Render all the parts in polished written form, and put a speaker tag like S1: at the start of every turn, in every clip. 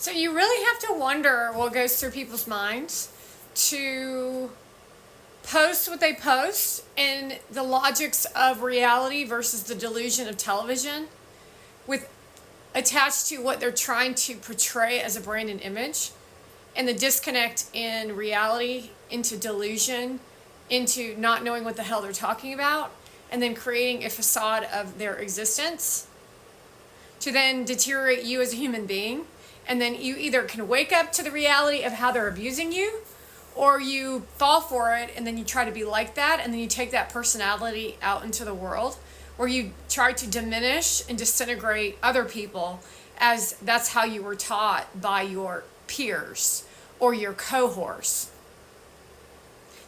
S1: So you really have to wonder what goes through people's minds to post what they post and the logics of reality versus the delusion of television with attached to what they're trying to portray as a brand and image, and the disconnect in reality into delusion, into not knowing what the hell they're talking about, and then creating a facade of their existence to then deteriorate you as a human being. And then you either can wake up to the reality of how they're abusing you, or you fall for it and then you try to be like that, and then you take that personality out into the world where you try to diminish and disintegrate other people as that's how you were taught by your peers or your cohorts.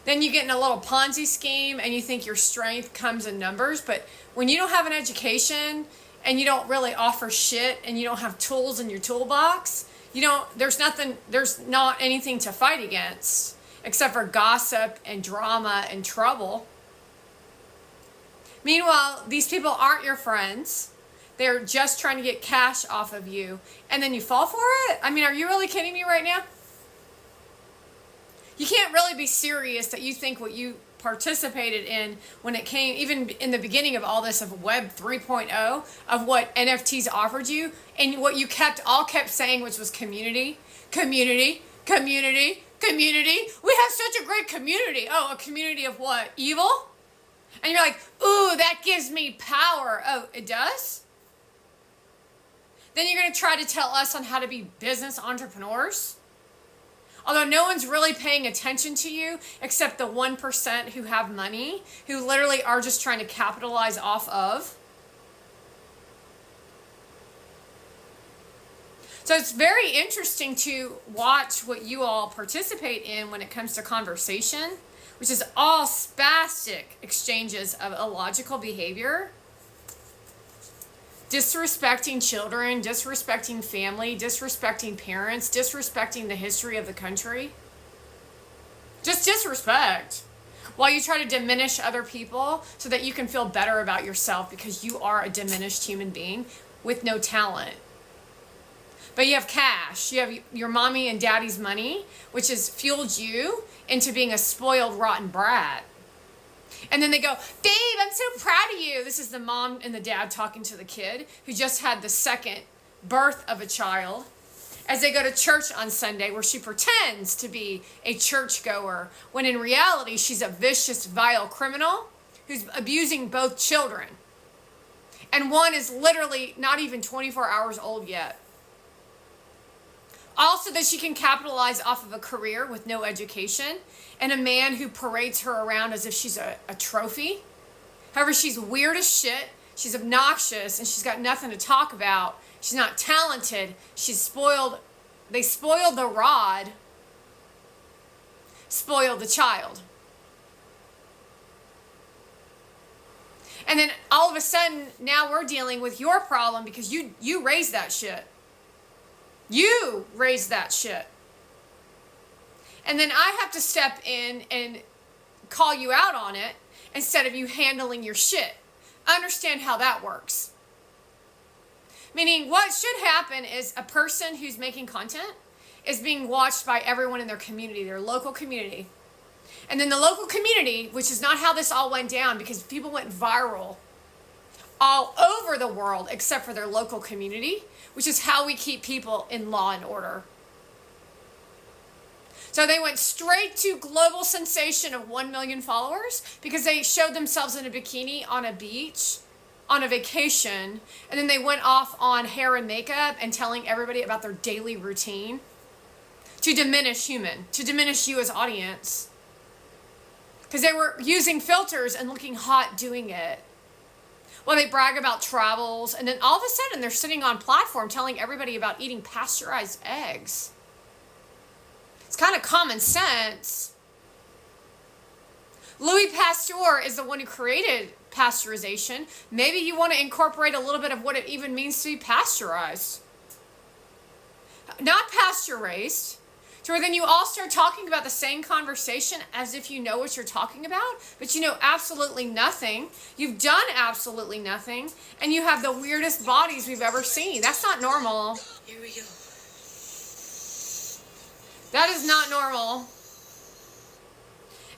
S1: Then you get in a little Ponzi scheme and you think your strength comes in numbers, but when you don't have an education and you don't really offer shit and you don't have tools in your toolbox, there's not anything to fight against except for gossip and drama and trouble. Meanwhile, these people aren't your friends. They're just trying to get cash off of you, and then you fall for it? I mean, are you really kidding me right now? You can't really be serious that you think what you participated in when it came, even in the beginning of all this of Web 3.0, of what NFTs offered you, and what you kept saying, which was community, community, community, community. We have such a great community. Oh, a community of what? Evil? And you're like, ooh, that gives me power. Oh, it does? Then you're going to try to tell us on how to be business entrepreneurs? Although no one's really paying attention to you except the 1% who have money, who literally are just trying to capitalize off of. So it's very interesting to watch what you all participate in when it comes to conversation, which is all spastic exchanges of illogical behavior. Disrespecting children, disrespecting family, disrespecting parents, disrespecting the history of the country. Just disrespect. While you try to diminish other people so that you can feel better about yourself because you are a diminished human being with no talent. But you have cash. You have your mommy and daddy's money, which has fueled you into being a spoiled, rotten brat. And then they go, babe, I'm so proud of you. This is the mom and the dad talking to the kid who just had the second birth of a child as they go to church on Sunday, where she pretends to be a churchgoer when in reality she's a vicious, vile criminal who's abusing both children. And one is literally not even 24 hours old yet. Also that she can capitalize off of a career with no education and a man who parades her around as if she's a trophy. However, she's weird as shit, she's obnoxious, and she's got nothing to talk about. She's not talented, she's spoiled. They spoiled the rod, spoiled the child. And then all of a sudden, now we're dealing with your problem because you raised that shit. You raised that shit. And then I have to step in and call you out on it instead of you handling your shit. Understand how that works. Meaning what should happen is a person who's making content is being watched by everyone in their community, their local community. And then the local community, which is not how this all went down because people went viral all over the world except for their local community, which is how we keep people in law and order. So they went straight to global sensation of 1 million followers because they showed themselves in a bikini on a beach on a vacation, and then they went off on hair and makeup and telling everybody about their daily routine to diminish you as audience. Because they were using filters and looking hot doing it. Well, they brag about travels, and then all of a sudden they're sitting on platform telling everybody about eating pasteurized eggs. It's kind of common sense. Louis Pasteur is the one who created pasteurization. Maybe you want to incorporate a little bit of what it even means to be pasteurized. Not pasture raised. To where then you all start talking about the same conversation as if you know what you're talking about, but you know absolutely nothing. You've done absolutely nothing, and you have the weirdest bodies we've ever seen. That's not normal.
S2: Here we go.
S1: That is not normal.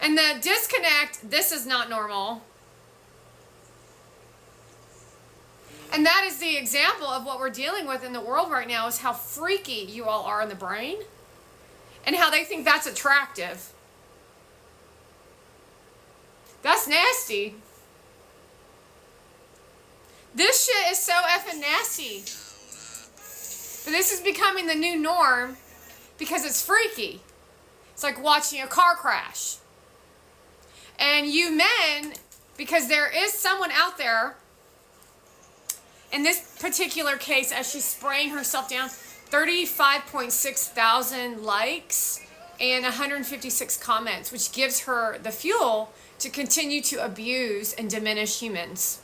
S1: And the disconnect, this is not normal. And that is the example of what we're dealing with in the world right now, is how freaky you all are in the brain and how they think that's attractive. That's nasty. This shit is so effing nasty. But this is becoming the new norm because it's freaky. It's like watching a car crash. And you men, because there is someone out there, in this particular case, as she's spraying herself down, 35.6 thousand likes and 156 comments, which gives her the fuel to continue to abuse and diminish humans.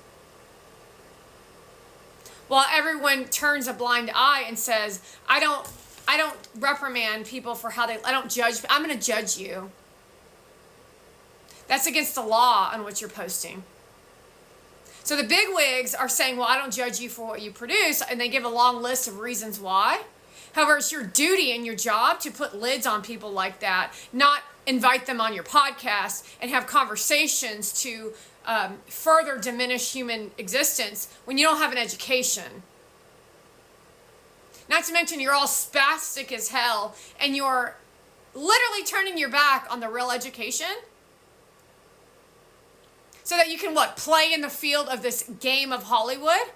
S1: While everyone turns a blind eye and says, I don't reprimand people for how I don't judge, I'm going to judge you. That's against the law on what you're posting. So the big wigs are saying, well, I don't judge you for what you produce, and they give a long list of reasons why. However, it's your duty and your job to put lids on people like that, not invite them on your podcast and have conversations to further diminish human existence when you don't have an education. Not to mention you're all spastic as hell and you're literally turning your back on the real education so that you can, play in the field of this game of Hollywood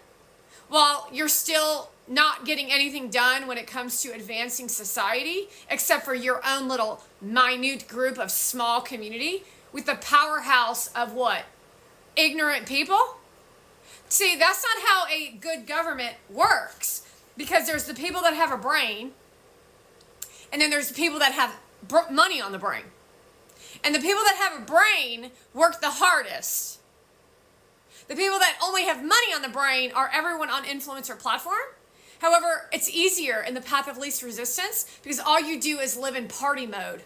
S1: while you're still not getting anything done when it comes to advancing society, except for your own little minute group of small community with the powerhouse of what? Ignorant people? See, that's not how a good government works, because there's the people that have a brain, and then there's the people that have money on the brain. And the people that have a brain work the hardest. The people that only have money on the brain are everyone on influencer platform. However, it's easier in the path of least resistance because all you do is live in party mode.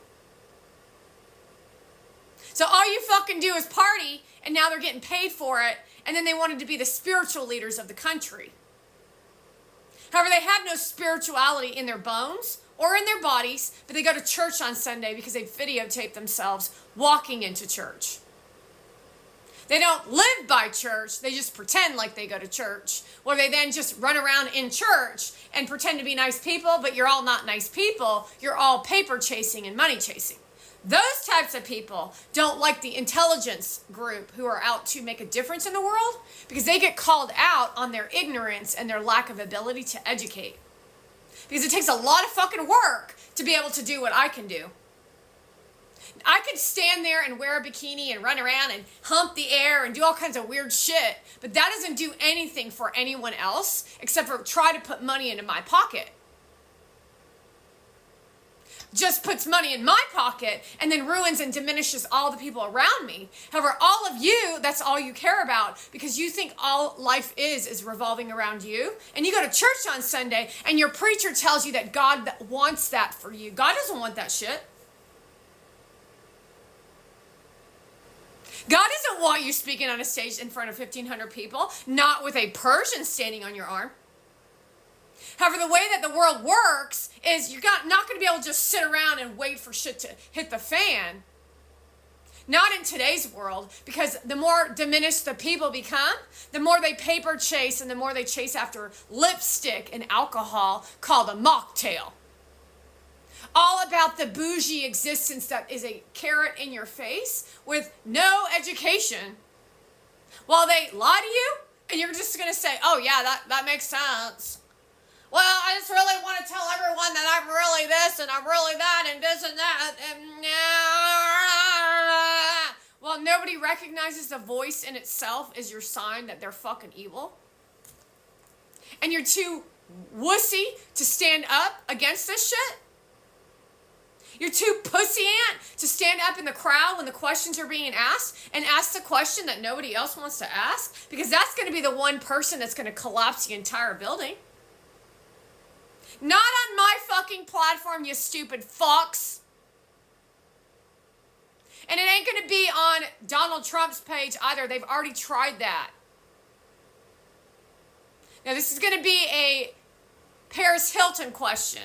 S1: So all you fucking do is party, and now they're getting paid for it, and then they wanted to be the spiritual leaders of the country. However, they have no spirituality in their bones or in their bodies, but they go to church on Sunday because they videotape themselves walking into church. They don't live by church, they just pretend like they go to church, or they then just run around in church and pretend to be nice people, but you're all not nice people, you're all paper chasing and money chasing. Those types of people don't like the intelligence group who are out to make a difference in the world because they get called out on their ignorance and their lack of ability to educate. Because it takes a lot of fucking work to be able to do what I can do. I could stand there and wear a bikini and run around and hump the air and do all kinds of weird shit, but that doesn't do anything for anyone else except for try to put money into my pocket. Just puts money in my pocket and then ruins and diminishes all the people around me. However, all of you, that's all you care about because you think all life is revolving around you. And you go to church on Sunday and your preacher tells you that God wants that for you. God doesn't want that shit. God doesn't want you speaking on a stage in front of 1,500 people, not with a Persian standing on your arm. However, the way that the world works is you're not going to be able to just sit around and wait for shit to hit the fan. Not in today's world, because the more diminished the people become, the more they paper chase and the more they chase after lipstick and alcohol called a mocktail. All about the bougie existence that is a carrot in your face with no education. While they lie to you, and you're just going to say, oh yeah, that makes sense. Well, I just really want to tell everyone that I'm really this and I'm really that and this and that. And well, nobody recognizes the voice in itself as your sign that they're fucking evil. And you're too wussy to stand up against this shit. You're too pussy ant to stand up in the crowd when the questions are being asked and ask the question that nobody else wants to ask, because that's going to be the one person that's going to collapse the entire building. Not on my fucking platform, you stupid fucks. And it ain't going to be on Donald Trump's page either. They've already tried that. Now, this is going to be a Paris Hilton question.